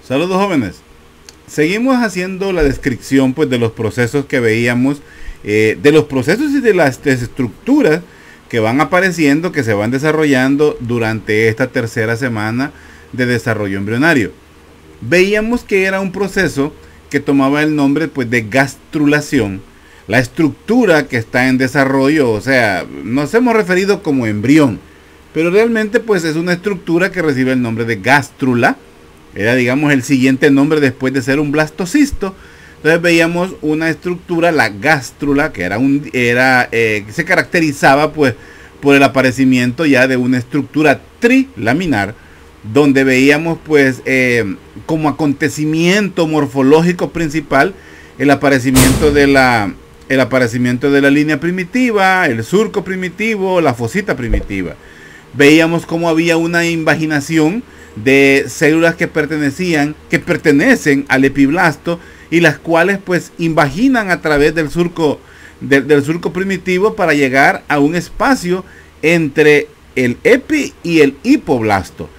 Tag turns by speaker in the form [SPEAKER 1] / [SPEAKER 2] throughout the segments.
[SPEAKER 1] Saludos jóvenes. Seguimos haciendo la descripción pues de los procesos que veíamos, de los procesos y de las estructuras que van apareciendo, que se van desarrollando durante esta tercera semana de desarrollo embrionario. Veíamos que era un proceso que tomaba el nombre pues de gastrulación. La estructura que está en desarrollo, o sea, nos hemos referido como embrión, pero realmente pues es una estructura que recibe el nombre de gástrula. Era, digamos, el siguiente nombre después de ser un blastocisto. Entonces veíamos una estructura, la gástrula, que que se caracterizaba pues por el aparecimiento ya de una estructura trilaminar, donde veíamos pues como acontecimiento morfológico principal el aparecimiento de la línea primitiva, el surco primitivo, la fosita primitiva. Veíamos cómo había una invaginación de células que pertenecen al epiblasto y las cuales pues invaginan a través del surco primitivo para llegar a un espacio entre el epi y el hipoblasto.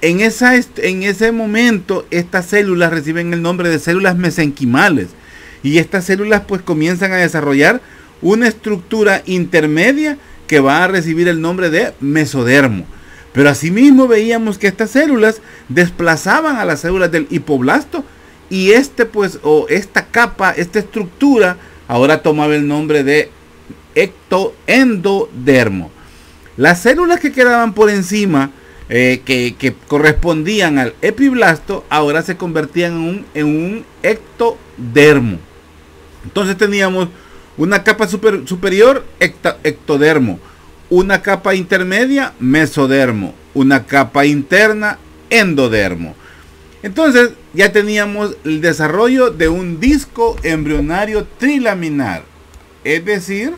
[SPEAKER 1] En ese momento estas células reciben el nombre de células mesenquimales y estas células pues comienzan a desarrollar una estructura intermedia que va a recibir el nombre de mesodermo. Pero asimismo veíamos que estas células desplazaban a las células del hipoblasto y esta capa, esta estructura, ahora tomaba el nombre de ectoendodermo. Las células que quedaban por encima, que correspondían al epiblasto, ahora se convertían en un ectodermo. Entonces teníamos una capa superior, ectodermo. Una capa intermedia, mesodermo. Una capa interna, endodermo. Entonces ya teníamos el desarrollo de un disco embrionario trilaminar. Es decir,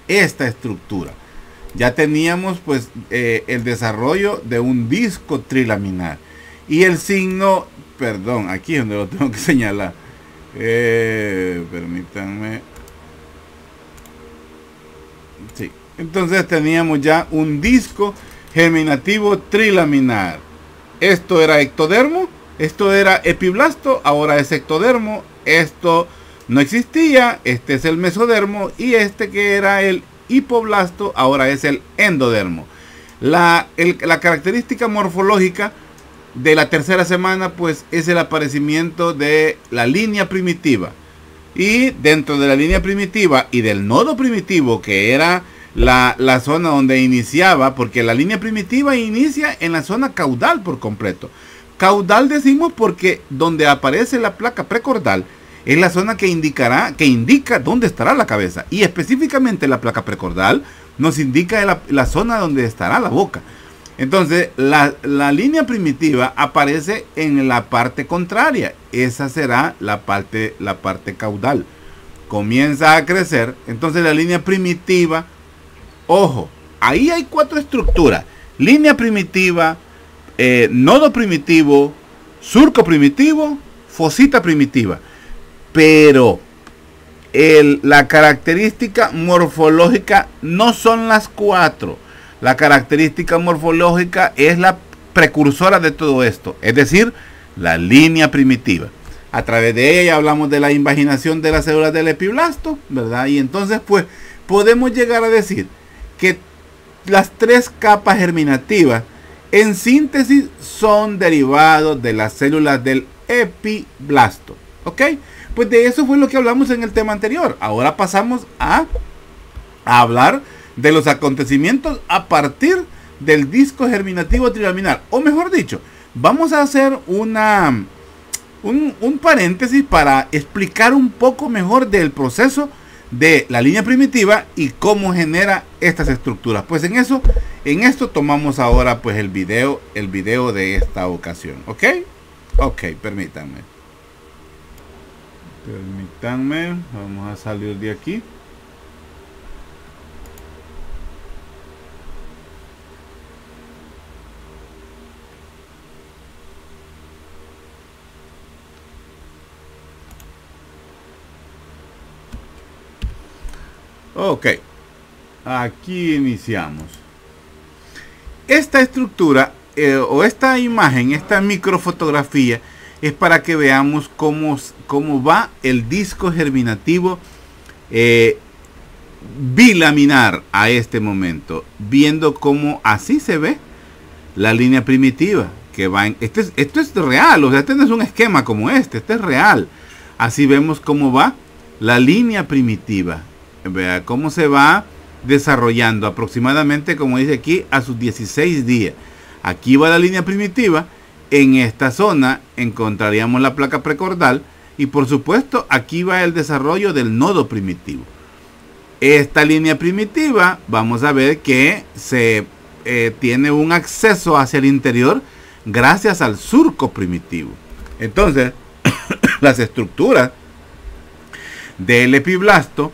[SPEAKER 1] esta estructura. Ya teníamos pues el desarrollo de un disco trilaminar. Y el signo, perdón, aquí es donde lo tengo que señalar. Permítanme. Sí. Entonces teníamos ya un disco germinativo trilaminar. Esto era ectodermo, esto era epiblasto, ahora es ectodermo. Esto no existía, este es el mesodermo y este que era el hipoblasto ahora es el endodermo. La característica morfológica de la tercera semana pues es el aparecimiento de la línea primitiva. Y dentro de la línea primitiva y del nodo primitivo, que era la zona donde iniciaba, porque la línea primitiva inicia en la zona caudal por completo. Caudal decimos porque donde aparece la placa precordal es la zona que indica dónde estará la cabeza. Y específicamente la placa precordal nos indica la zona donde estará la boca. Entonces la línea primitiva aparece en la parte contraria. Esa será la parte caudal. Comienza a crecer. Entonces la línea primitiva, ojo, ahí hay 4 estructuras: línea primitiva, nodo primitivo, surco primitivo, fosita primitiva. Pero la característica morfológica no son las 4. La característica morfológica es la precursora de todo esto, es decir, la línea primitiva. A través de ella hablamos de la invaginación de las células del epiblasto, ¿verdad? Y entonces pues podemos llegar a decir que las 3 capas germinativas en síntesis son derivados de las células del epiblasto. ¿Ok? Pues de eso fue lo que hablamos en el tema anterior. Ahora pasamos a hablar de los acontecimientos a partir del disco germinativo trilaminar. O mejor dicho, vamos a hacer un paréntesis para explicar un poco mejor del proceso de la línea primitiva y cómo genera estas estructuras. Pues en esto tomamos ahora pues el video de esta ocasión. ¿Ok? Ok, permítanme, vamos a salir de aquí. Ok, aquí iniciamos. Esta estructura o esta imagen, esta microfotografía, es para que veamos cómo va el disco germinativo bilaminar a este momento, viendo cómo así se ve la línea primitiva que va en, esto es real, o sea, este no es un esquema como este es real. Así vemos cómo va la línea primitiva, vea cómo se va desarrollando aproximadamente, como dice aquí, a sus 16 días. Aquí va la línea primitiva. En esta zona encontraríamos la placa precordal y por supuesto aquí va el desarrollo del nodo primitivo. Esta línea primitiva vamos a ver que se tiene un acceso hacia el interior gracias al surco primitivo. Entonces las estructuras del epiblasto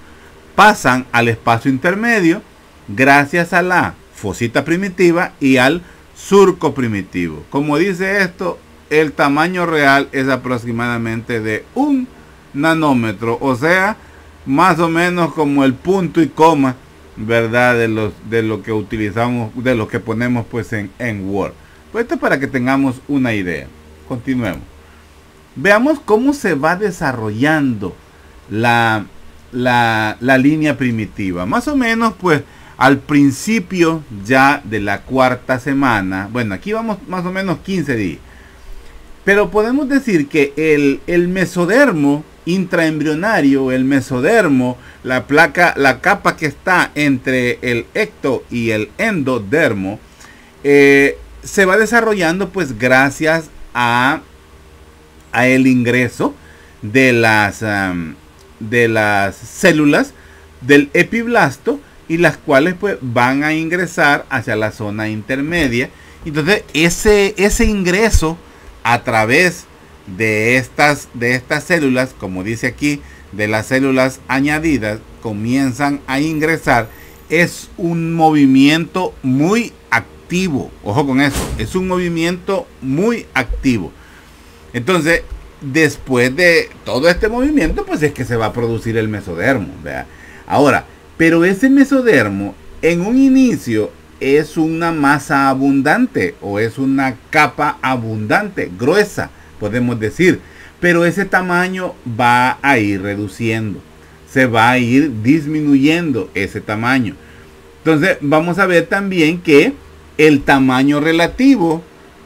[SPEAKER 1] pasan al espacio intermedio gracias a la fosita primitiva y al surco primitivo. Como dice esto, el tamaño real es aproximadamente de 1 nanómetro, o sea, más o menos como el punto y coma, ¿verdad? De lo que utilizamos, de lo que ponemos pues en Word. Pues esto es para que tengamos una idea. Continuemos. Veamos cómo se va desarrollando la línea primitiva. Más o menos pues al principio ya de la cuarta semana. Bueno, aquí vamos más o menos 15 días. Pero podemos decir que el mesodermo intraembrionario, el mesodermo, la capa que está entre el ecto y el endodermo, se va desarrollando pues gracias a el ingreso de las células del epiblasto, y las cuales pues van a ingresar hacia la zona intermedia. Entonces ese ingreso a través de estas células, como dice aquí, de las células añadidas, comienzan a ingresar. Es un movimiento muy activo, ojo con eso, es un movimiento muy activo. Entonces después de todo este movimiento pues es que se va a producir el mesodermo, ¿verdad? Ahora, pero ese mesodermo en un inicio es una masa abundante o es una capa abundante, gruesa, podemos decir. Pero ese tamaño va a ir reduciendo, se va a ir disminuyendo ese tamaño. Entonces vamos a ver también que el tamaño relativo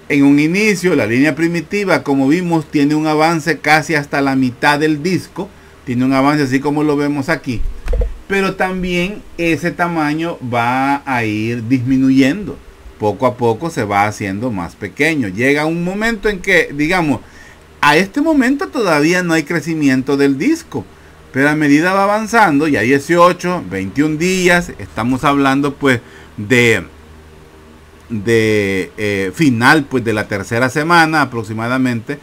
[SPEAKER 1] en un inicio, la línea primitiva, como vimos, tiene un avance casi hasta la mitad del disco. Tiene un avance así como lo vemos aquí. Pero también ese tamaño va a ir disminuyendo. Poco a poco se va haciendo más pequeño. Llega un momento en que, digamos, a este momento todavía no hay crecimiento del disco. Pero a medida va avanzando, ya 18, 21 días, estamos hablando pues de final pues de la tercera semana aproximadamente.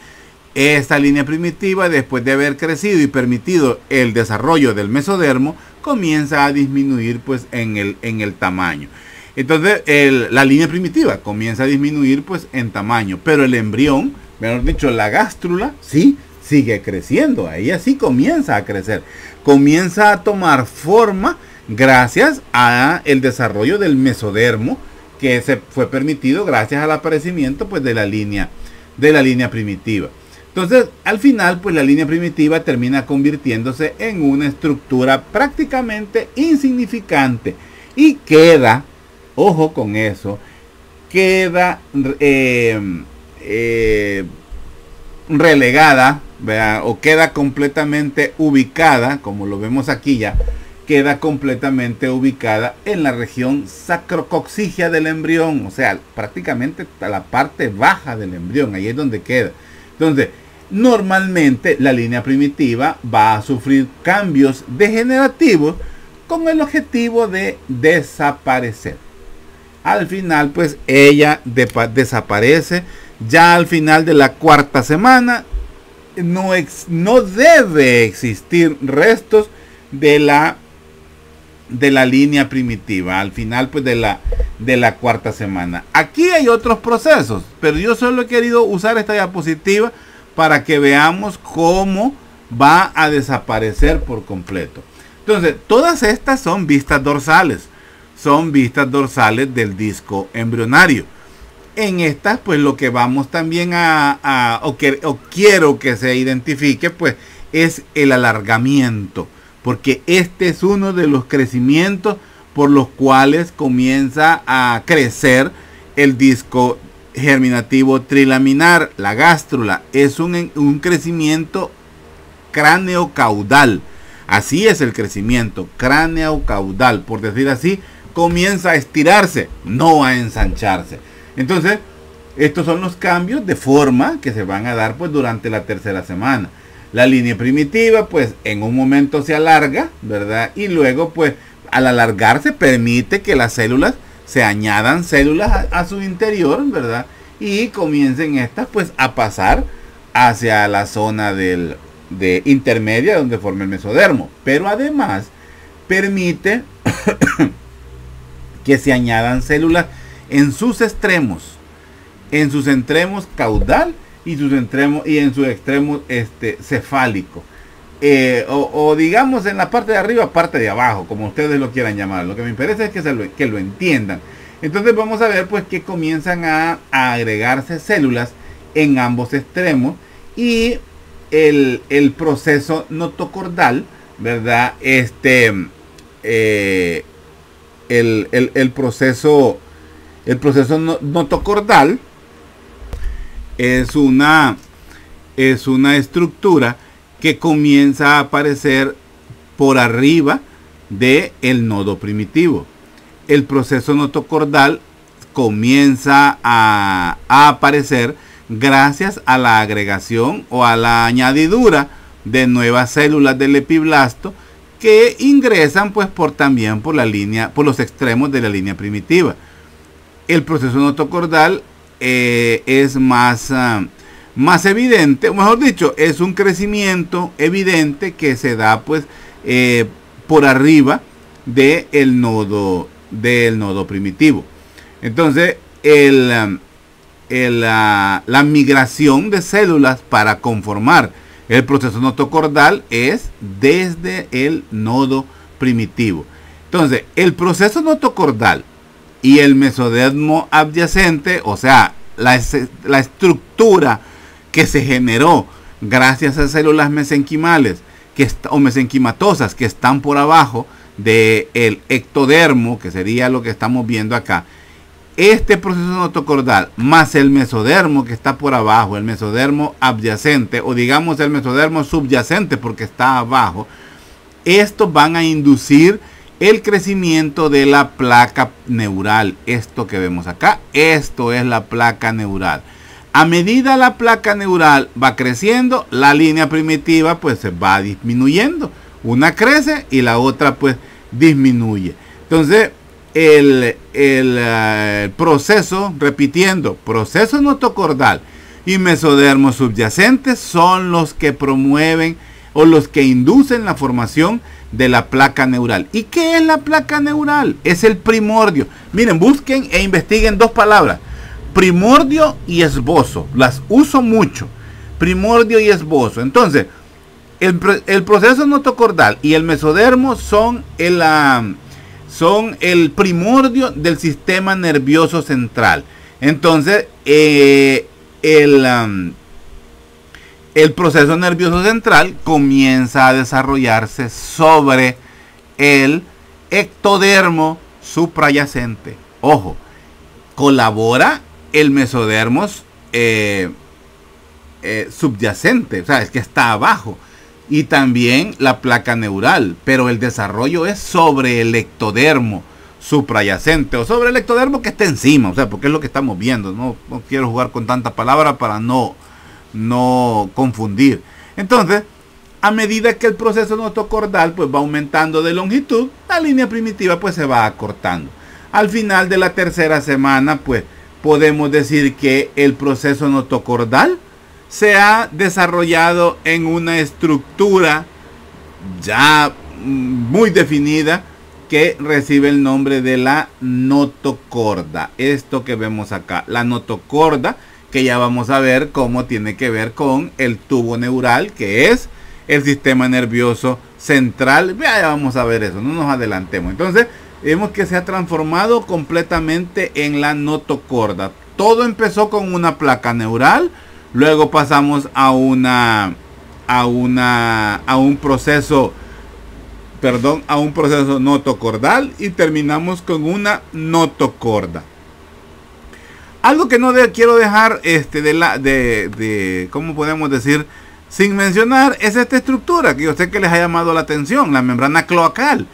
[SPEAKER 1] Esta línea primitiva, después de haber crecido y permitido el desarrollo del mesodermo, comienza a disminuir pues en el tamaño. Entonces la línea primitiva comienza a disminuir pues en tamaño, pero el embrión, mejor dicho, la gástrula, sí sigue creciendo. Ella sí comienza a crecer, comienza a tomar forma gracias a el desarrollo del mesodermo, que se fue permitido gracias al aparecimiento pues de la línea primitiva. Entonces, al final, pues la línea primitiva termina convirtiéndose en una estructura prácticamente insignificante y queda, ojo con eso, queda relegada, ¿verdad? O queda completamente ubicada, como lo vemos aquí ya, queda completamente ubicada en la región sacrococcígea del embrión, o sea, prácticamente la parte baja del embrión, ahí es donde queda. Entonces, normalmente la línea primitiva va a sufrir cambios degenerativos con el objetivo de desaparecer. Al final, pues ella desaparece ya al final de la cuarta semana. No debe existir restos de la línea primitiva al final pues de la cuarta semana. Aquí hay otros procesos, pero yo solo he querido usar esta diapositiva para que veamos cómo va a desaparecer por completo. Entonces, todas estas son vistas dorsales del disco embrionario. en estas, pues lo que vamos también o quiero que se identifique, pues es el alargamiento, porque este es uno de los crecimientos por los cuales comienza a crecer el disco germinativo trilaminar. La gástrula es un crecimiento cráneo-caudal. Así es el crecimiento cráneo-caudal, por decir así, comienza a estirarse, no a ensancharse. Entonces, estos son los cambios de forma que se van a dar pues durante la tercera semana. La línea primitiva pues en un momento se alarga, ¿verdad? Y luego pues al alargarse permite que las células se añadan células a su interior, ¿verdad? Y comiencen estas pues a pasar hacia la zona de intermedia donde forma el mesodermo. Pero además permite que se añadan células en sus extremos caudal y en sus extremos cefálico, o digamos en la parte de arriba, parte de abajo, como ustedes lo quieran llamar. Lo que me interesa es que lo entiendan. Entonces vamos a ver pues que comienzan a agregarse células en ambos extremos, y el proceso notocordal, ¿verdad? El proceso notocordal es una estructura que comienza a aparecer por arriba del nodo primitivo. El proceso notocordal comienza a aparecer gracias a la agregación o a la añadidura de nuevas células del epiblasto que ingresan pues también por los extremos de la línea primitiva. El proceso notocordal es más evidente, o mejor dicho, es un crecimiento evidente que se da pues por arriba del nodo primitivo. Entonces la migración de células para conformar el proceso notocordal es desde el nodo primitivo. Entonces el proceso notocordal y el mesodermo adyacente, o sea, la estructura que se generó gracias a células mesenquimales o mesenquimatosas que están por abajo del ectodermo, que sería lo que estamos viendo acá. Este proceso notocordal más el mesodermo que está por abajo, el mesodermo adyacente, o digamos el mesodermo subyacente porque está abajo, estos van a inducir el crecimiento de la placa neural. Esto que vemos acá, esto es la placa neural. A medida la placa neural va creciendo, la línea primitiva pues se va disminuyendo. Una crece y la otra pues disminuye. Entonces el proceso, repitiendo, proceso notocordal y mesodermo subyacente son los que promueven o los que inducen la formación de la placa neural. ¿Y qué es la placa neural? Es el primordio. Miren, busquen e investiguen dos palabras: primordio y esbozo. Las uso mucho. Primordio y esbozo. Entonces, el proceso notocordal y el mesodermo son el primordio del sistema nervioso central. Entonces, el proceso nervioso central comienza a desarrollarse sobre el ectodermo suprayacente. Ojo, colabora el mesodermo subyacente, o sea, es que está abajo, y también la placa neural, pero el desarrollo es sobre el ectodermo suprayacente o sobre el ectodermo que está encima, o sea, porque es lo que estamos viendo. No quiero jugar con tantas palabras para no confundir. Entonces, a medida que el proceso notocordal pues va aumentando de longitud, la línea primitiva pues se va acortando. Al final de la tercera semana pues podemos decir que el proceso notocordal se ha desarrollado en una estructura ya muy definida que recibe el nombre de la notocorda. Esto que vemos acá, la notocorda, que ya vamos a ver cómo tiene que ver con el tubo neural, que es el sistema nervioso central. Ya vamos a ver eso, no nos adelantemos. Entonces, vemos que se ha transformado completamente en la notocorda. todo empezó con una placa neural, luego pasamos a un proceso notocordal y terminamos con una notocorda. Algo que no quiero dejar ¿cómo podemos decir? Sin mencionar es esta estructura que yo sé que les ha llamado la atención, la membrana cloacal.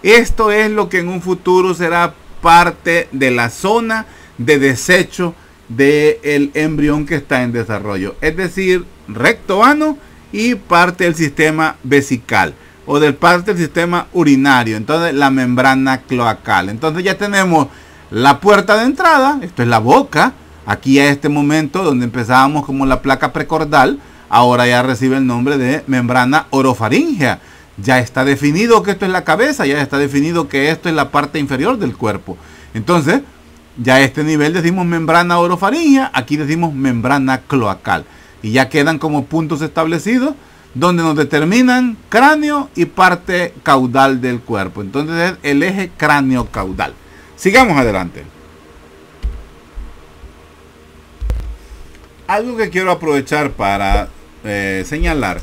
[SPEAKER 1] Esto es lo que en un futuro será parte de la zona de desecho del embrión que está en desarrollo, es decir, recto ano y parte del sistema vesical o del parte del sistema urinario. Entonces la membrana cloacal. Entonces ya tenemos la puerta de entrada, esto es la boca, aquí a este momento donde empezábamos como la placa precordal, ahora ya recibe el nombre de membrana orofaríngea. Ya está definido que esto es la cabeza, ya está definido que esto es la parte inferior del cuerpo. Entonces, ya a este nivel decimos membrana orofaríngea, aquí decimos membrana cloacal. Y ya quedan como puntos establecidos donde nos determinan cráneo y parte caudal del cuerpo. Entonces es el eje cráneo-caudal. Sigamos adelante. Algo que quiero aprovechar para señalar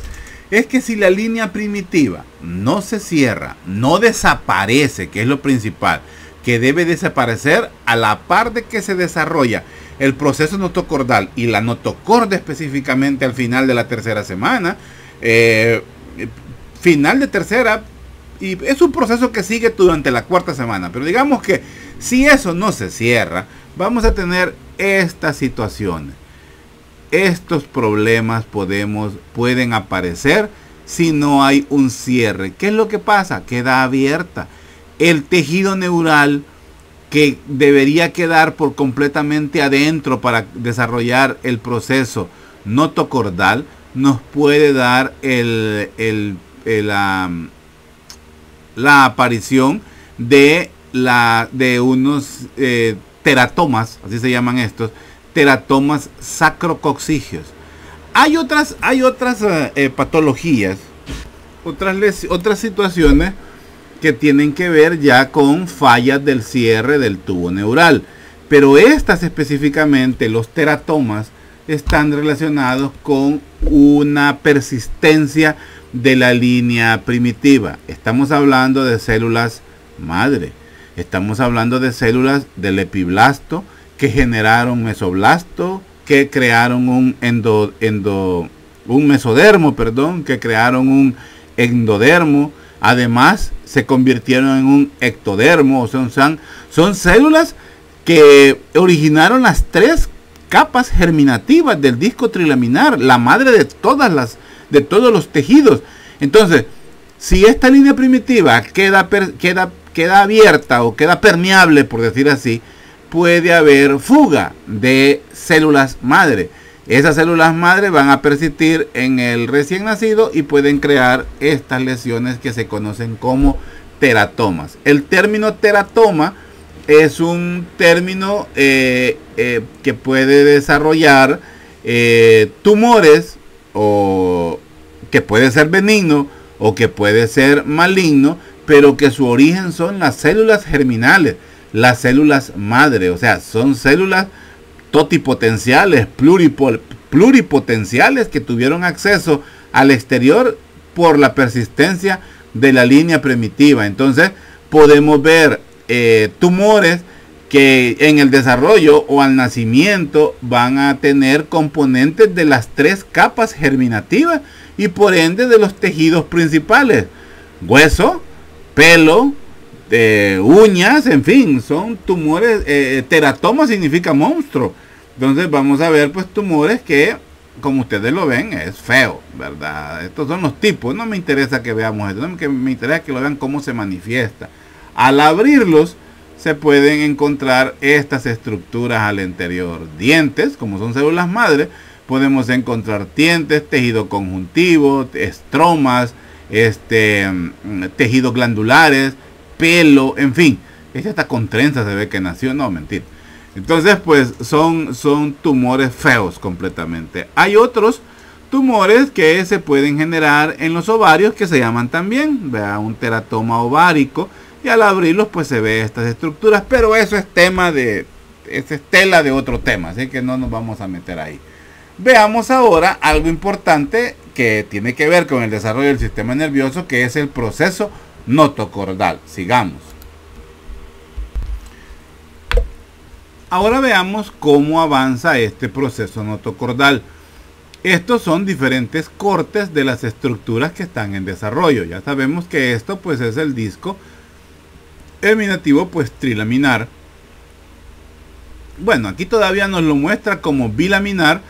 [SPEAKER 1] es que si la línea primitiva no se cierra, no desaparece, que es lo principal, que debe desaparecer a la par de que se desarrolla el proceso notocordal y la notocorda específicamente al final de la tercera semana, final de tercera, y es un proceso que sigue durante la cuarta semana, pero digamos que si eso no se cierra, vamos a tener estas situaciones. Estos problemas pueden aparecer si no hay un cierre. ¿Qué es lo que pasa? Queda abierta. El tejido neural que debería quedar por completamente adentro para desarrollar el proceso notocordal nos puede dar la aparición de unos teratomas, así se llaman estos, teratomas sacrococcígeos. Hay otras patologías, otras situaciones que tienen que ver ya con fallas del cierre del tubo neural, pero estas específicamente, los teratomas, están relacionados con una persistencia de la línea primitiva. Estamos hablando de células madre, estamos hablando de células del epiblasto que generaron mesoblasto, que crearon un mesodermo, que crearon un endodermo. Además, se convirtieron en un ectodermo. O sea, son células que originaron las tres capas germinativas del disco trilaminar, la madre de todos los tejidos. Entonces, si esta línea primitiva queda abierta o queda permeable, por decir así, puede haber fuga de células madre. Esas células madre van a persistir en el recién nacido y pueden crear estas lesiones que se conocen como teratomas. El término teratoma es un término que puede desarrollar tumores, o que puede ser benigno o que puede ser maligno, pero que su origen son las células germinales, las células madre. O sea, son células totipotenciales, pluripotenciales, que tuvieron acceso al exterior por la persistencia de la línea primitiva. Entonces podemos ver tumores que en el desarrollo o al nacimiento van a tener componentes de las tres capas germinativas y por ende de los tejidos principales: hueso, pelo, uñas, en fin, son tumores. Teratoma significa monstruo. Entonces vamos a ver pues tumores que, como ustedes lo ven, es feo, ¿verdad? Estos son los tipos. No me interesa que veamos esto, me interesa que lo vean cómo se manifiesta. Al abrirlos se pueden encontrar estas estructuras al interior. Dientes, como son células madre, podemos encontrar dientes, tejido conjuntivo, estromas, tejidos glandulares, pelo, en fin. Este está con trenza, se ve que nació, no, mentira. Entonces pues son tumores feos completamente. Hay otros tumores que se pueden generar en los ovarios, que se llaman también, vea, un teratoma ovárico, y al abrirlos pues se ve estas estructuras, pero eso es tema de es tela de otro tema, así que no nos vamos a meter ahí. Veamos ahora algo importante que tiene que ver con el desarrollo del sistema nervioso, que es el proceso notocordal. Sigamos. Ahora veamos cómo avanza este proceso notocordal. Estos son diferentes cortes de las estructuras que están en desarrollo. Ya sabemos que esto pues es el disco herminativo pues trilaminar. Bueno, aquí todavía nos lo muestra como bilaminar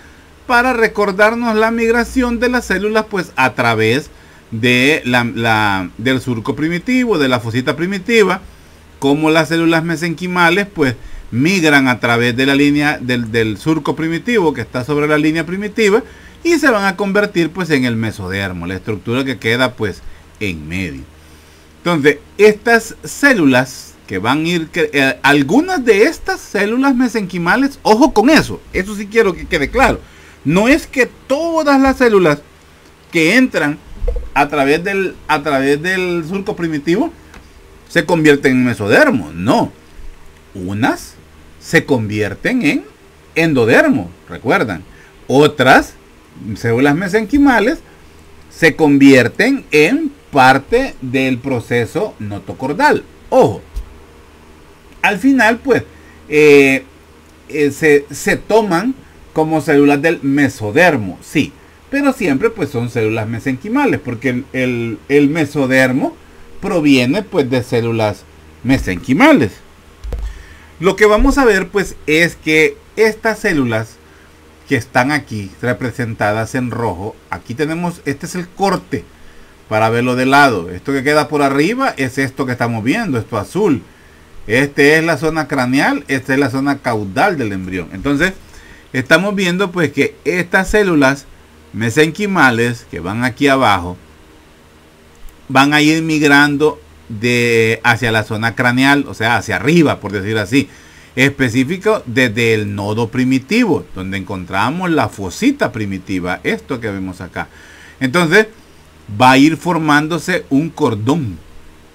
[SPEAKER 1] para recordarnos la migración de las células pues a través de del surco primitivo, de la fosita primitiva, como las células mesenquimales pues migran a través de la línea del surco primitivo que está sobre la línea primitiva y se van a convertir pues en el mesodermo, la estructura que queda pues en medio. Entonces, estas células que van a ir, algunas de estas células mesenquimales, ojo con eso sí quiero que quede claro, no es que todas las células que entran a través del surco primitivo se convierten en mesodermo, no. Unas se convierten en endodermo, recuerdan. Otras células mesenquimales se convierten en parte del proceso notocordal. Ojo, al final pues se toman como células del mesodermo, sí, pero siempre pues son células mesenquimales, porque el mesodermo proviene pues de células mesenquimales. Lo que vamos a ver pues es que estas células que están aquí representadas en rojo, aquí tenemos, este es el corte para verlo de lado. Esto que queda por arriba es esto que estamos viendo, esto azul. Este es la zona craneal, esta es la zona caudal del embrión. Entonces estamos viendo pues que estas células mesenquimales que van aquí abajo van a ir migrando hacia la zona craneal, o sea, hacia arriba, por decir así, específico desde el nodo primitivo, donde encontramos la fosita primitiva, esto que vemos acá. Entonces va a ir formándose un cordón,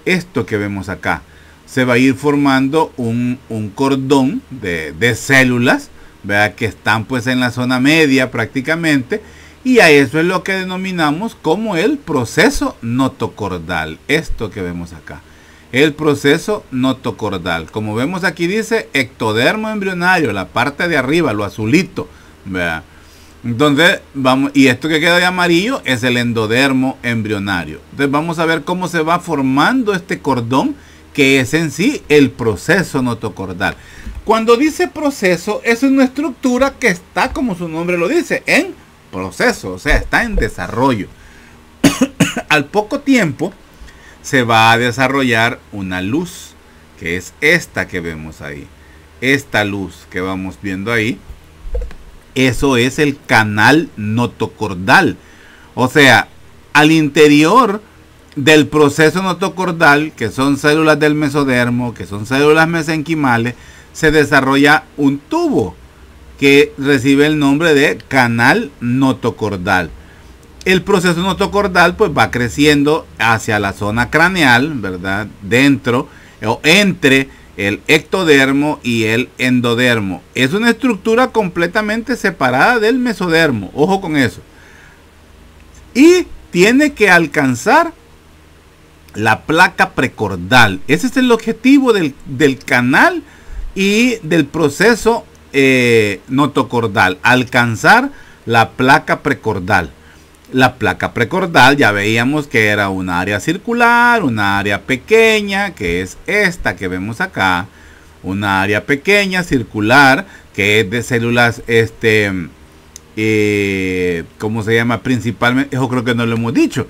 [SPEAKER 1] esto que vemos acá. Se va a ir formando un cordón de células, ¿verdad?, que están pues en la zona media prácticamente, y a eso es lo que denominamos como el proceso notocordal, esto que vemos acá, el proceso notocordal. Como vemos aquí dice ectodermo embrionario, la parte de arriba, lo azulito, ¿verdad? Entonces vamos, y esto que queda de amarillo es el endodermo embrionario. Entonces vamos a ver cómo se va formando este cordón, que es en sí el proceso notocordal. Cuando dice proceso, es una estructura que está, como su nombre lo dice, en proceso, o sea, está en desarrollo. Al poco tiempo se va a desarrollar una luz, que es esta que vemos ahí. Esta luz que vamos viendo ahí, eso es el canal notocordal. O sea, al interior del proceso notocordal, que son células del mesodermo, que son células mesenquimales, se desarrolla un tubo que recibe el nombre de canal notocordal. El proceso notocordal pues va creciendo hacia la zona craneal, ¿verdad?, dentro o entre el ectodermo y el endodermo. Es una estructura completamente separada del mesodermo, ojo con eso. Y tiene que alcanzar la placa precordal. Ese es el objetivo del canal y del proceso notocordal, alcanzar la placa precordal. La placa precordal ya veíamos que era un área circular, una área pequeña, que es esta que vemos acá, una área pequeña circular que es de células ¿cómo se llama? Principalmente, eso creo que no lo hemos dicho.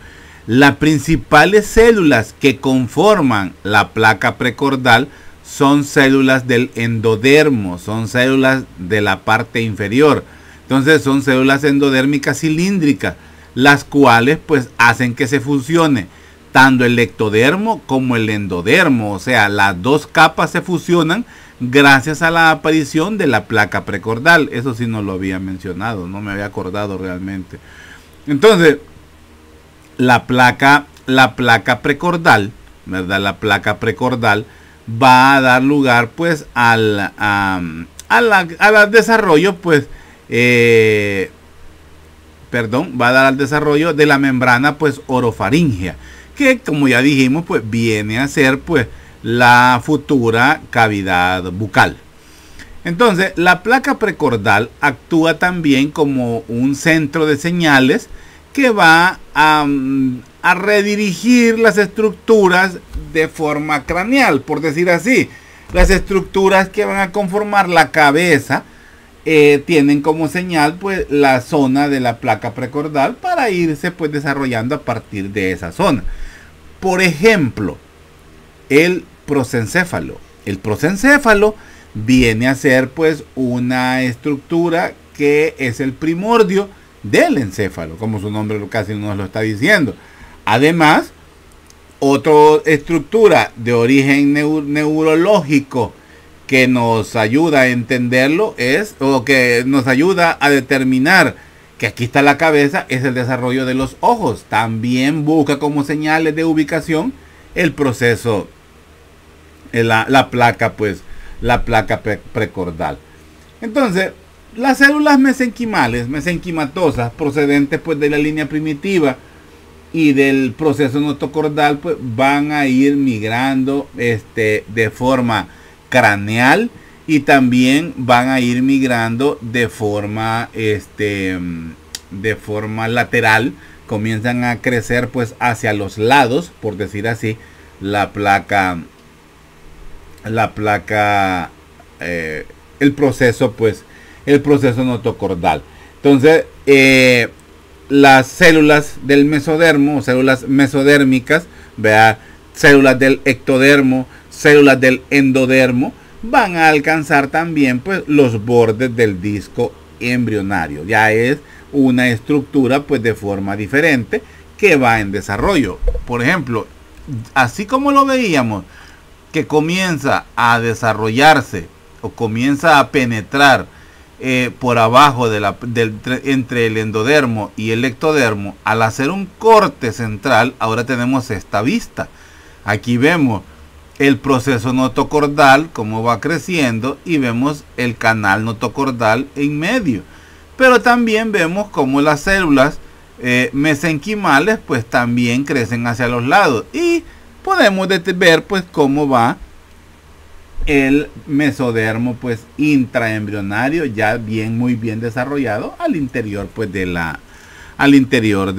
[SPEAKER 1] Las principales células que conforman la placa precordal son células del endodermo, son células de la parte inferior. Entonces son células endodérmicas cilíndricas, las cuales pues hacen que se fusione tanto el ectodermo como el endodermo. O sea, las dos capas se fusionan gracias a la aparición de la placa precordal. Eso sí no lo había mencionado, no me había acordado realmente. Entonces, la placa precordal, ¿verdad? La placa precordal va a dar lugar pues a al desarrollo, pues, va a dar al desarrollo de la membrana, pues, orofaringea, que como ya dijimos, pues, viene a ser, pues, la futura cavidad bucal. Entonces, la placa precordal actúa también como un centro de señales que va a redirigir las estructuras de forma craneal, por decir así. Las estructuras que van a conformar la cabeza tienen como señal, pues, la zona de la placa precordal para irse, pues, desarrollando a partir de esa zona. Por ejemplo, el prosencéfalo. El prosencéfalo viene a ser, pues, una estructura que es el primordio del encéfalo, como su nombre casi nos lo está diciendo. Además, otra estructura de origen neurológico que nos ayuda a entenderlo o que nos ayuda a determinar que aquí está la cabeza, es el desarrollo de los ojos. También busca como señales de ubicación el proceso, la placa, pues, la placa precordal. Entonces, las células mesenquimales, mesenquimatosas, procedentes, pues, de la línea primitiva y del proceso notocordal, pues, van a ir migrando de forma craneal, y también van a ir migrando de forma lateral. Comienzan a crecer, pues, hacia los lados, por decir así, el proceso notocordal. Entonces, las células del mesodermo, o células mesodérmicas, células del ectodermo, células del endodermo, van a alcanzar también, pues, los bordes del disco embrionario. Ya es una estructura, pues, de forma diferente que va en desarrollo. Por ejemplo, así como lo veíamos, que comienza a desarrollarse o comienza a penetrar por abajo entre el endodermo y el ectodermo, al hacer un corte central, ahora tenemos esta vista. Aquí vemos el proceso notocordal, cómo va creciendo, y vemos el canal notocordal en medio. Pero también vemos cómo las células mesenquimales, pues, también crecen hacia los lados. Y podemos ver, pues, cómo va el mesodermo, pues, intraembrionario, ya muy bien desarrollado al interior, pues, al interior,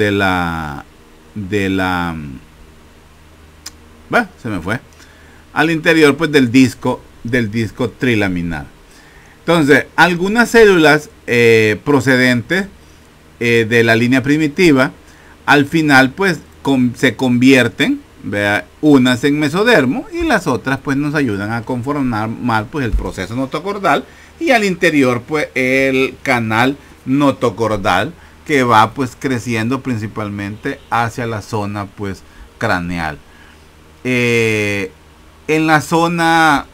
[SPEAKER 1] pues, del disco trilaminar. Entonces, algunas células procedentes de la línea primitiva, al final, pues, se convierten, unas en mesodermo, y las otras, pues, nos ayudan a conformar, pues, el proceso notocordal, y al interior, pues, el canal notocordal, que va, pues, creciendo principalmente hacia la zona, pues, craneal. En la zona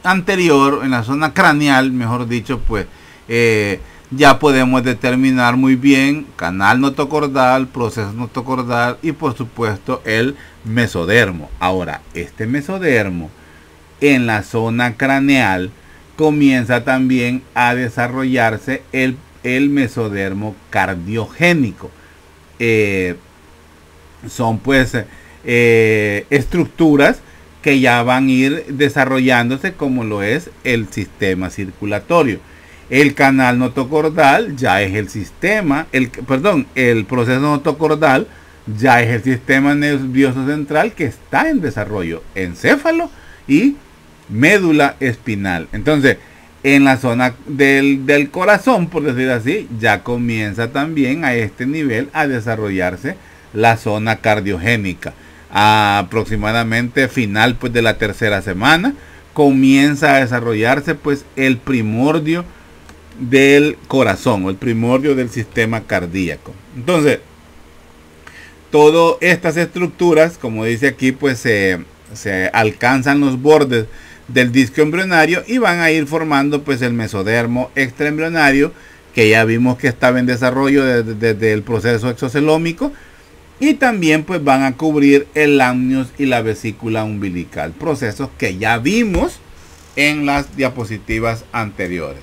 [SPEAKER 1] anterior, en la zona craneal, mejor dicho, pues, ya podemos determinar muy bien canal notocordal, proceso notocordal y, por supuesto, el mesodermo. Ahora, este mesodermo en la zona craneal comienza también a desarrollarse el mesodermo cardiogénico. Son, pues, estructuras que ya van a ir desarrollándose, como lo es el sistema circulatorio. El canal notocordal ya es el proceso notocordal ya es el sistema nervioso central, que está en desarrollo, encéfalo y médula espinal. Entonces, en la zona del corazón, por decir así, ya comienza también a este nivel a desarrollarse la zona cardiogénica. Aproximadamente final, pues, de la tercera semana comienza a desarrollarse, pues, el primordio del corazón, o el primordio del sistema cardíaco. Entonces, todas estas estructuras, como dice aquí, pues, se alcanzan los bordes del disco embrionario y van a ir formando, pues, el mesodermo extraembrionario, que ya vimos que estaba en desarrollo desde el proceso exocelómico, y también, pues, van a cubrir el amnios y la vesícula umbilical, procesos que ya vimos en las diapositivas anteriores.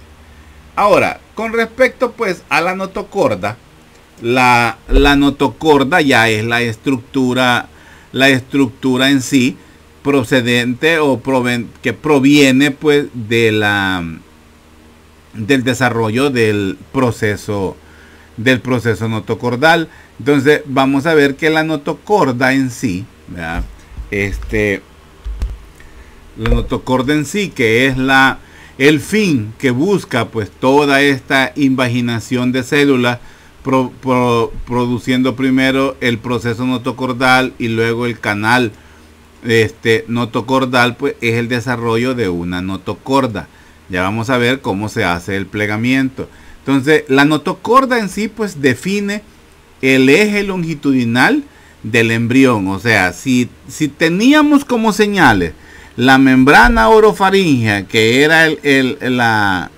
[SPEAKER 1] Ahora, con respecto pues a la notocorda, la notocorda ya es la estructura en sí procedente o que proviene pues del desarrollo del proceso notocordal. Entonces vamos a ver que la notocorda en sí, ¿verdad? La notocorda en sí, que es el fin que busca pues toda esta invaginación de células, produciendo primero el proceso notocordal y luego el canal notocordal, pues es el desarrollo de una notocorda. Ya vamos a ver cómo se hace el plegamiento. Entonces la notocorda en sí pues define el eje longitudinal del embrión. O sea, si teníamos como señales la membrana orofaringea, que era la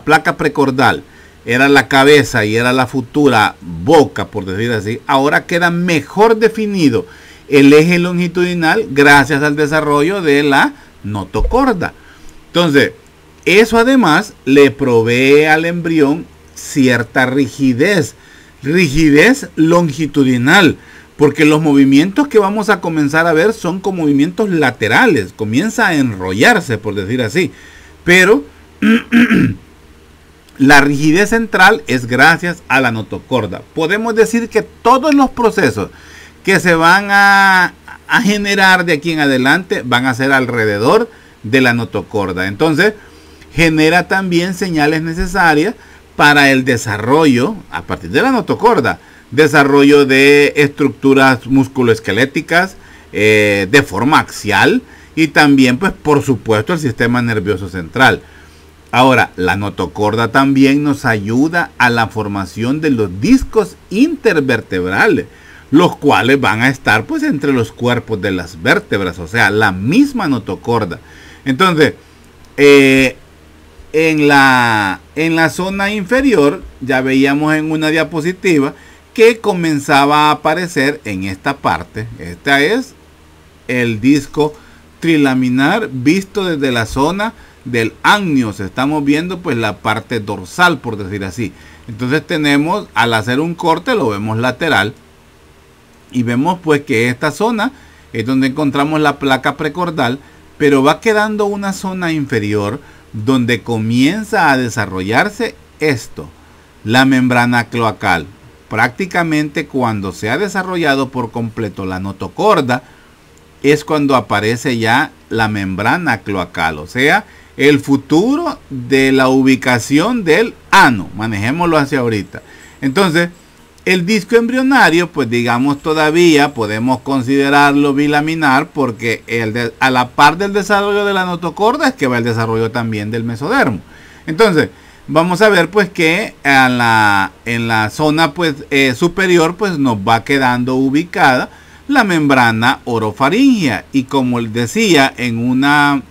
[SPEAKER 1] placa precordal, era la cabeza y era la futura boca, por decir así, ahora queda mejor definido el eje longitudinal gracias al desarrollo de la notocorda. Entonces, eso además le provee al embrión cierta rigidez longitudinal, porque los movimientos que vamos a comenzar a ver son con movimientos laterales, comienza a enrollarse, por decir así, pero la rigidez central es gracias a la notocorda. Podemos decir que todos los procesos que se van a generar de aquí en adelante van a ser alrededor de la notocorda. Entonces, genera también señales necesarias para el desarrollo, a partir de la notocorda, desarrollo de estructuras musculoesqueléticas de forma axial y también, pues, por supuesto, el sistema nervioso central. Ahora, la notocorda también nos ayuda a la formación de los discos intervertebrales, los cuales van a estar pues entre los cuerpos de las vértebras, o sea, la misma notocorda. Entonces, en la zona inferior, ya veíamos en una diapositiva que comenzaba a aparecer en esta parte. Esta es el disco trilaminar visto desde la zona del ágneos. Estamos viendo pues la parte dorsal, por decir así. Entonces tenemos, al hacer un corte, lo vemos lateral y vemos pues que esta zona es donde encontramos la placa precordal, pero va quedando una zona inferior donde comienza a desarrollarse esto, la membrana cloacal. Prácticamente cuando se ha desarrollado por completo la notocorda es cuando aparece ya la membrana cloacal, o sea, el futuro de la ubicación del ano, manejémoslo hacia ahorita. Entonces, el disco embrionario, pues digamos todavía podemos considerarlo bilaminar, porque a la par del desarrollo de la notocorda es que va el desarrollo también del mesodermo. Entonces, vamos a ver pues que en la zona pues superior pues nos va quedando ubicada la membrana orofaringea, y como les decía en la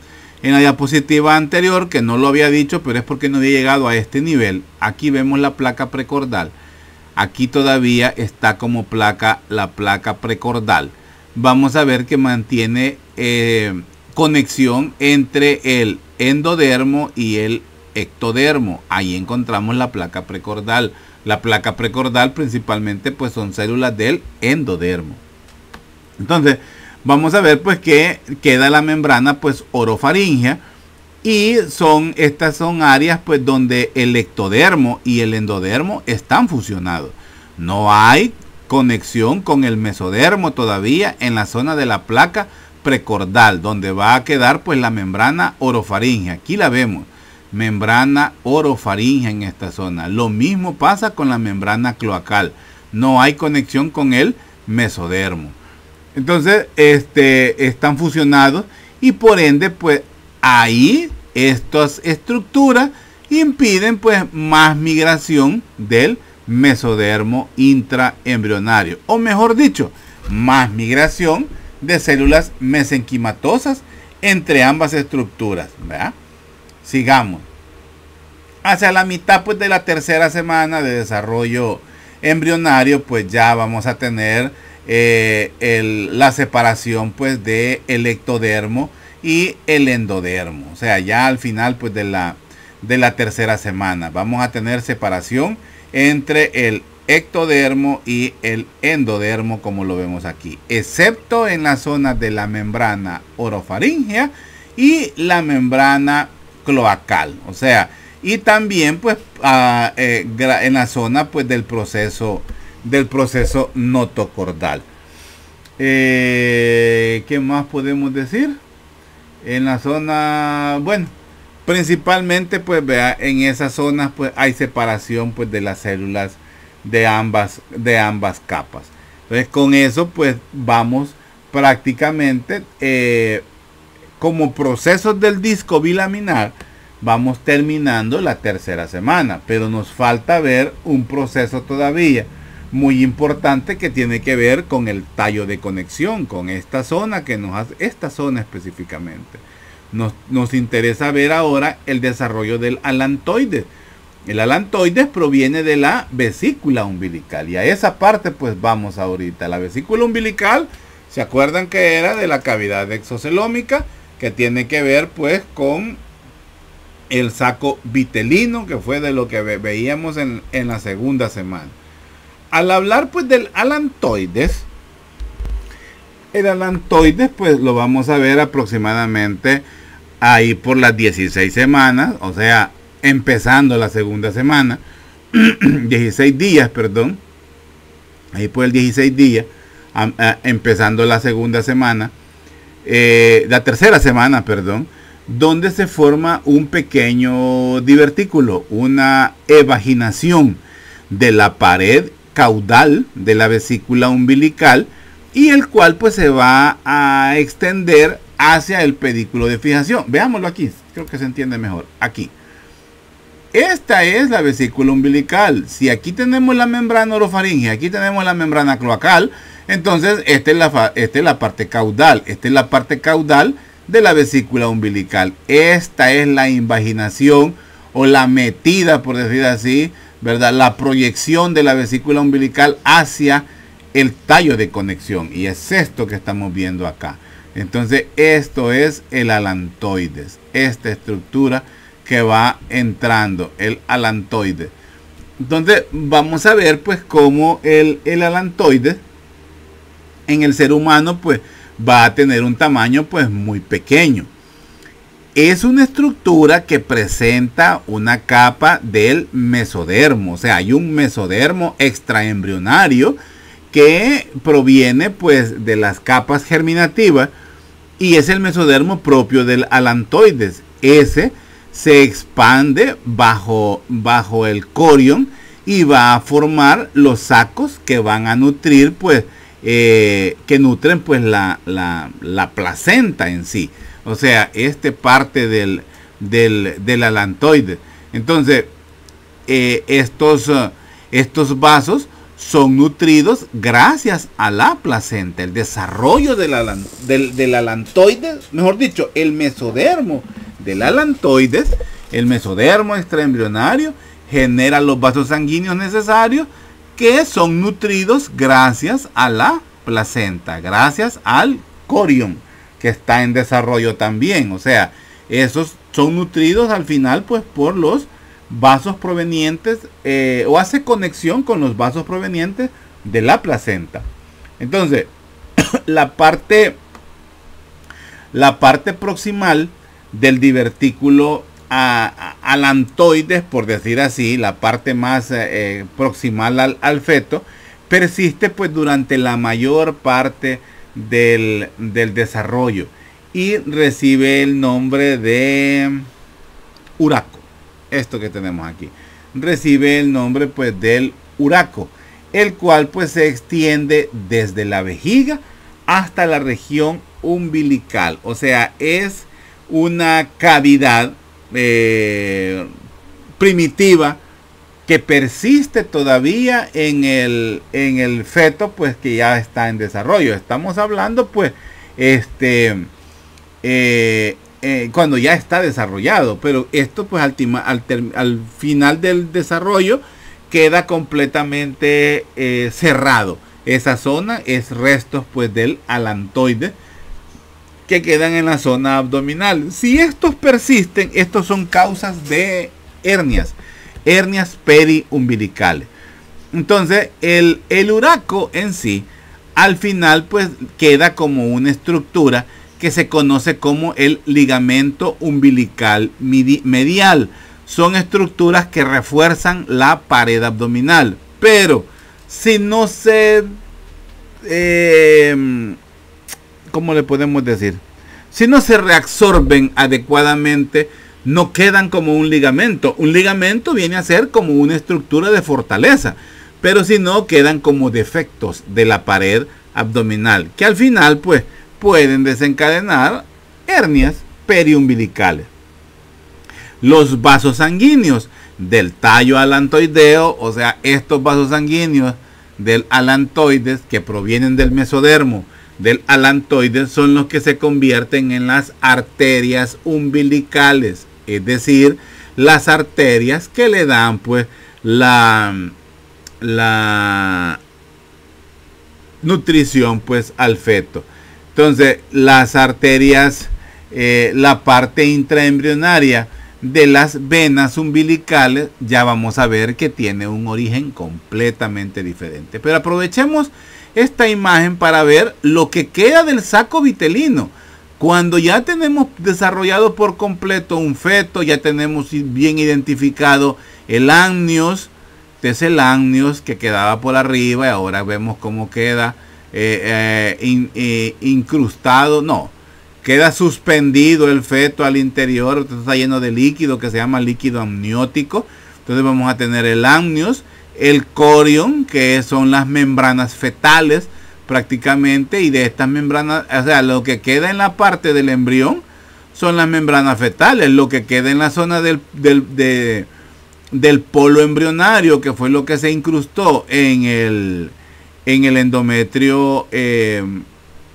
[SPEAKER 1] diapositiva anterior, que no lo había dicho, pero es porque no había llegado a este nivel, aquí vemos la placa precordal. Aquí todavía está como placa la placa precordal. Vamos a ver que mantiene conexión entre el endodermo y el ectodermo. Ahí encontramos la placa precordal. La placa precordal principalmente pues son células del endodermo. Entonces vamos a ver pues que queda la membrana pues orofaringea, y estas son áreas pues donde el ectodermo y el endodermo están fusionados. No hay conexión con el mesodermo todavía en la zona de la placa precordal, donde va a quedar pues la membrana orofaringea. Aquí la vemos, membrana orofaringea en esta zona. Lo mismo pasa con la membrana cloacal. No hay conexión con el mesodermo. Entonces, están fusionados y por ende pues ahí estas estructuras impiden pues más migración del mesodermo intraembrionario, o mejor dicho, más migración de células mesenquimatosas entre ambas estructuras, ¿verdad? Sigamos. Hacia la mitad pues de la tercera semana de desarrollo embrionario pues ya vamos a tener la separación pues del ectodermo y el endodermo. O sea, ya al final pues de la tercera semana vamos a tener separación entre el ectodermo y el endodermo, como lo vemos aquí, excepto en la zona de la membrana orofaríngea y la membrana cloacal. O sea, y también pues en la zona pues del proceso notocordal. ¿Qué más podemos decir? En la zona, bueno, principalmente pues vea, en esas zonas pues hay separación pues de las células de ambas capas. Entonces con eso pues vamos prácticamente como procesos del disco bilaminar, vamos terminando la tercera semana, pero nos falta ver un proceso todavía muy importante que tiene que ver con el tallo de conexión, con esta zona que nos hace, esta zona específicamente. Nos interesa ver ahora el desarrollo del alantoides. El alantoides proviene de la vesícula umbilical y a esa parte pues vamos ahorita. La vesícula umbilical, ¿se acuerdan que era de la cavidad exocelómica? Que tiene que ver pues con el saco vitelino, que fue de lo que veíamos en la segunda semana. Al hablar pues del alantoides, el alantoides pues lo vamos a ver aproximadamente ahí por las 16 semanas, o sea, empezando la segunda semana, 16 días, perdón, ahí por el 16 días, empezando la segunda semana, la tercera semana, perdón, donde se forma un pequeño divertículo, una evaginación de la pared caudal de la vesícula umbilical, y el cual pues se va a extender hacia el pedículo de fijación. Veámoslo aquí, creo que se entiende mejor. Aquí. Esta es la vesícula umbilical. Si aquí tenemos la membrana orofaríngea, aquí tenemos la membrana cloacal, entonces esta es la parte caudal. Esta es la parte caudal de la vesícula umbilical. Esta es la invaginación o la metida, por decir así, ¿verdad? La proyección de la vesícula umbilical hacia el tallo de conexión. Y es esto que estamos viendo acá. Entonces esto es el alantoides. Esta estructura que va entrando, el alantoide. Entonces vamos a ver pues cómo el alantoide en el ser humano pues va a tener un tamaño pues muy pequeño. Es una estructura que presenta una capa del mesodermo. O sea, hay un mesodermo extraembrionario que proviene pues de las capas germinativas y es el mesodermo propio del alantoides. Ese se expande bajo el corion y va a formar los sacos que van a nutrir pues que nutren pues la placenta en sí. O sea, parte del alantoide. Entonces, estos vasos son nutridos gracias a la placenta. El desarrollo del alantoide, mejor dicho, el mesodermo del alantoides, el mesodermo extraembrionario, genera los vasos sanguíneos necesarios que son nutridos gracias a la placenta, gracias al corion, que está en desarrollo también. O sea, esos son nutridos al final pues por los vasos provenientes o hace conexión con los vasos provenientes de la placenta. Entonces la parte proximal del divertículo alantoides, por decir así, la parte más proximal al feto, persiste pues durante la mayor parte del desarrollo y recibe el nombre de uraco. Esto que tenemos aquí recibe el nombre pues del uraco, el cual pues se extiende desde la vejiga hasta la región umbilical. O sea, es una cavidad primitiva que persiste todavía en el feto pues que ya está en desarrollo. Estamos hablando pues cuando ya está desarrollado, pero esto pues al final del desarrollo queda completamente cerrado. Esa zona es restos pues del alantoide que quedan en la zona abdominal. Si estos persisten, estos son causas de hernias periumbilicales. Entonces el uraco en sí al final pues queda como una estructura que se conoce como el ligamento umbilical medial. Son estructuras que refuerzan la pared abdominal, pero si no se ¿cómo le podemos decir? Si no se reabsorben adecuadamente, no quedan como un ligamento. Un ligamento viene a ser como una estructura de fortaleza, pero si no, quedan como defectos de la pared abdominal, que al final pues pueden desencadenar hernias periumbilicales. Los vasos sanguíneos del tallo alantoideo, o sea, estos vasos sanguíneos del alantoides que provienen del mesodermo del alantoides, son los que se convierten en las arterias umbilicales, es decir, las arterias que le dan pues la nutrición pues al feto. Entonces las arterias, la parte intraembrionaria de las venas umbilicales, ya vamos a ver que tiene un origen completamente diferente. Pero aprovechemos esta imagen para ver lo que queda del saco vitelino. Cuando ya tenemos desarrollado por completo un feto, ya tenemos bien identificado el amnios, este es el amnios que quedaba por arriba, y ahora vemos cómo queda incrustado, no, queda suspendido el feto al interior, está lleno de líquido que se llama líquido amniótico. Entonces vamos a tener el amnios, el corion, que son las membranas fetales prácticamente, y de estas membranas, o sea, lo que queda en la parte del embrión son las membranas fetales. Lo que queda en la zona del polo embrionario, que fue lo que se incrustó en el endometrio, en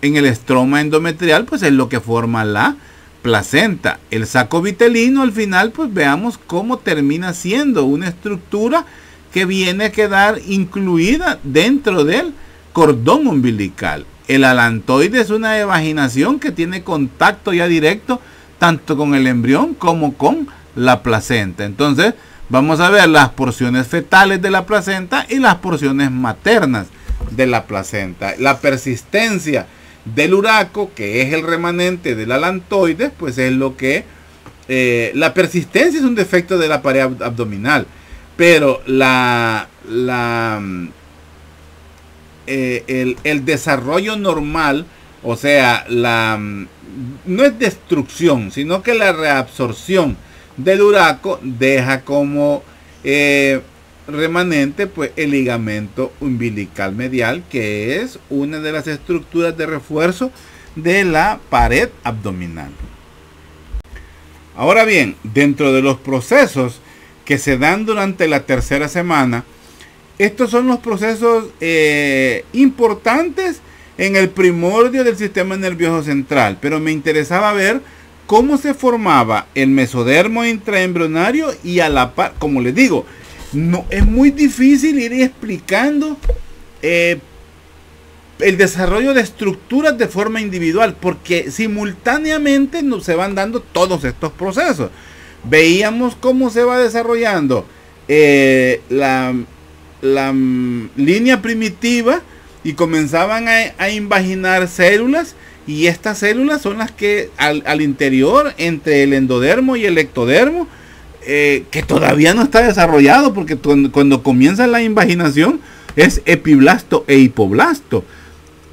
[SPEAKER 1] el estroma endometrial, pues es lo que forma la placenta. El saco vitelino al final pues veamos cómo termina siendo una estructura que viene a quedar incluida dentro del cordón umbilical. El alantoide es una evaginación que tiene contacto ya directo tanto con el embrión como con la placenta. Entonces vamos a ver las porciones fetales de la placenta y las porciones maternas de la placenta. La persistencia del uraco, que es el remanente del alantoide, pues es lo que la persistencia es un defecto de la pared abdominal, pero el desarrollo normal, o sea, no es destrucción, sino que la reabsorción del uraco deja como remanente pues el ligamento umbilical medial, que es una de las estructuras de refuerzo de la pared abdominal. Ahora bien, dentro de los procesos que se dan durante la tercera semana, estos son los procesos importantes en el primordio del sistema nervioso central, pero me interesaba ver cómo se formaba el mesodermo intraembrionario y a la par, como les digo, no es muy difícil ir explicando el desarrollo de estructuras de forma individual, porque simultáneamente nos se van dando todos estos procesos. Veíamos cómo se va desarrollando la línea primitiva y comenzaban a invaginar células, y estas células son las que al interior, entre el endodermo y el ectodermo, que todavía no está desarrollado, porque cuando comienza la invaginación es epiblasto e hipoblasto,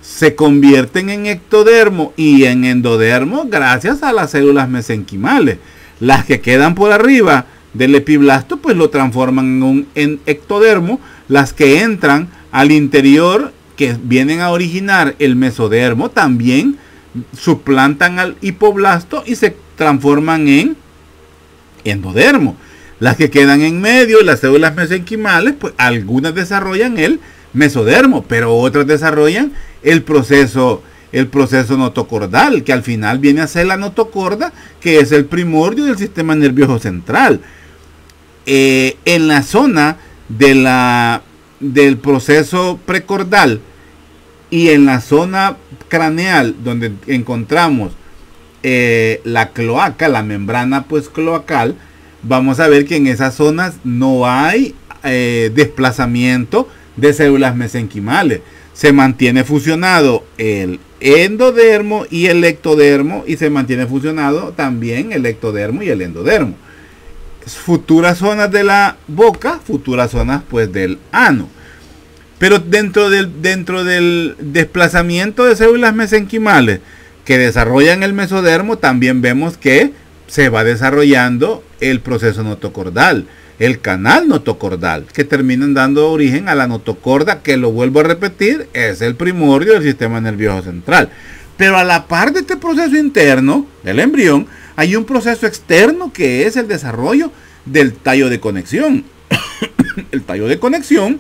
[SPEAKER 1] se convierten en ectodermo y en endodermo gracias a las células mesenquimales. Las que quedan por arriba del epiblasto pues lo transforman en ectodermo. Las que entran al interior, que vienen a originar el mesodermo, también suplantan al hipoblasto y se transforman en endodermo. Las que quedan en medio, las células mesenquimales, pues algunas desarrollan el mesodermo, pero otras desarrollan el proceso notocordal, que al final viene a ser la notocorda, que es el primordio del sistema nervioso central. En la zona del proceso precordal y en la zona craneal, donde encontramos la cloaca, la membrana pues cloacal, vamos a ver que en esas zonas no hay desplazamiento de células mesenquimales. Se mantiene fusionado el endodermo y el ectodermo, y se mantiene fusionado también el ectodermo y el endodermo. Futuras zonas de la boca, futuras zonas pues del ano. Pero dentro del desplazamiento de células mesenquimales que desarrollan el mesodermo, también vemos que se va desarrollando el proceso notocordal, el canal notocordal, que terminan dando origen a la notocorda, que, lo vuelvo a repetir, es el primordio del sistema nervioso central. Pero a la par de este proceso interno del embrión, hay un proceso externo que es el desarrollo del tallo de conexión. El tallo de conexión,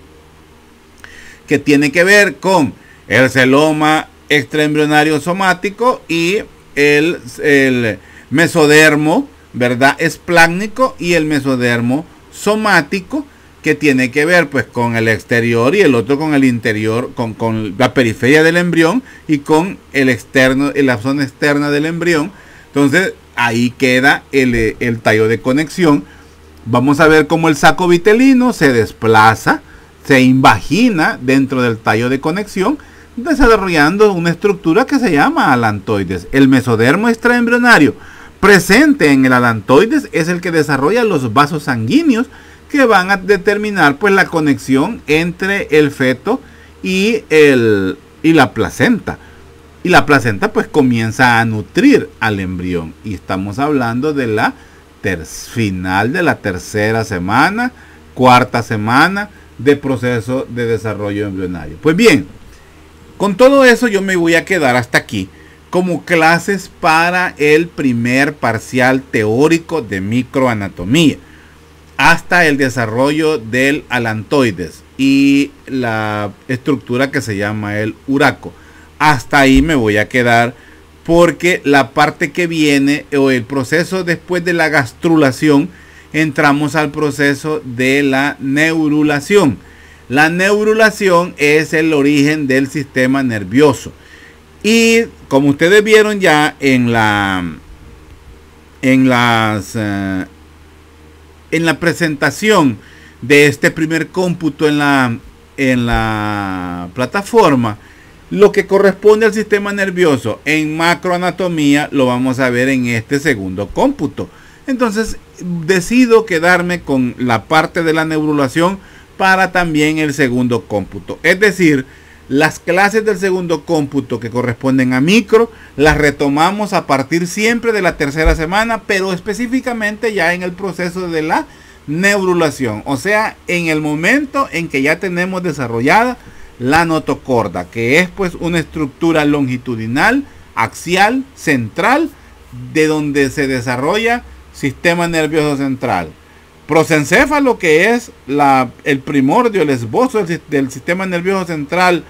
[SPEAKER 1] que tiene que ver con el celoma extraembrionario somático y el mesodermo, ¿verdad?, esplácnico, y el mesodermo somático, que tiene que ver pues con el exterior, y el otro con el interior, con la periferia del embrión y con el externo, en la zona externa del embrión. Entonces ahí queda el tallo de conexión. Vamos a ver cómo el saco vitelino se desplaza, se invagina dentro del tallo de conexión, desarrollando una estructura que se llama alantoides. El mesodermo extraembrionario presente en el alantoides es el que desarrolla los vasos sanguíneos que van a determinar pues la conexión entre el feto y la placenta. Y la placenta pues comienza a nutrir al embrión. Y estamos hablando de la final de la tercera semana, cuarta semana de proceso de desarrollo embrionario. Pues bien, con todo eso yo me voy a quedar hasta aquí como clases para el primer parcial teórico de microanatomía, hasta el desarrollo del alantoides y la estructura que se llama el uraco. Hasta ahí me voy a quedar, porque la parte que viene, o el proceso después de la gastrulación, entramos al proceso de la neurulación. La neurulación es el origen del sistema nervioso. Y como ustedes vieron ya en la presentación de este primer cómputo en la plataforma, lo que corresponde al sistema nervioso en macroanatomía lo vamos a ver en este segundo cómputo. Entonces decido quedarme con la parte de la neurulación para también el segundo cómputo. Es decir, las clases del segundo cómputo que corresponden a micro las retomamos a partir siempre de la tercera semana, pero específicamente ya en el proceso de la neurulación, o sea, en el momento en que ya tenemos desarrollada la notocorda, que es pues una estructura longitudinal, axial, central, de donde se desarrolla sistema nervioso central. Prosencéfalo, que es el primordio, el esbozo del sistema nervioso central,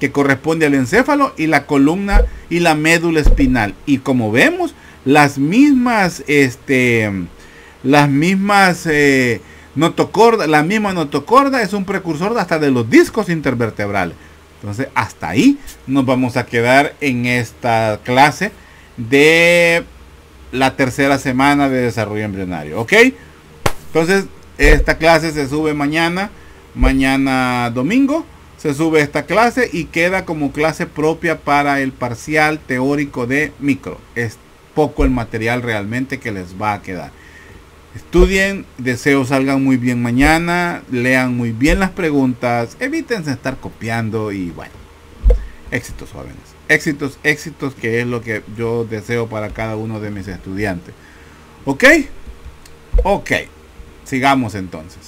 [SPEAKER 1] que corresponde al encéfalo, y la columna y la médula espinal. Y como vemos, la misma notocorda es un precursor hasta de los discos intervertebrales. Entonces hasta ahí nos vamos a quedar en esta clase de la tercera semana de desarrollo embrionario. ¿Ok? Entonces esta clase se sube mañana domingo. Se sube esta clase y queda como clase propia para el parcial teórico de micro. Es poco el material realmente que les va a quedar. Estudien, deseo salgan muy bien mañana, lean muy bien las preguntas, evítense estar copiando y bueno, éxitos jóvenes, éxitos, que es lo que yo deseo para cada uno de mis estudiantes. ¿Ok? Ok, sigamos entonces.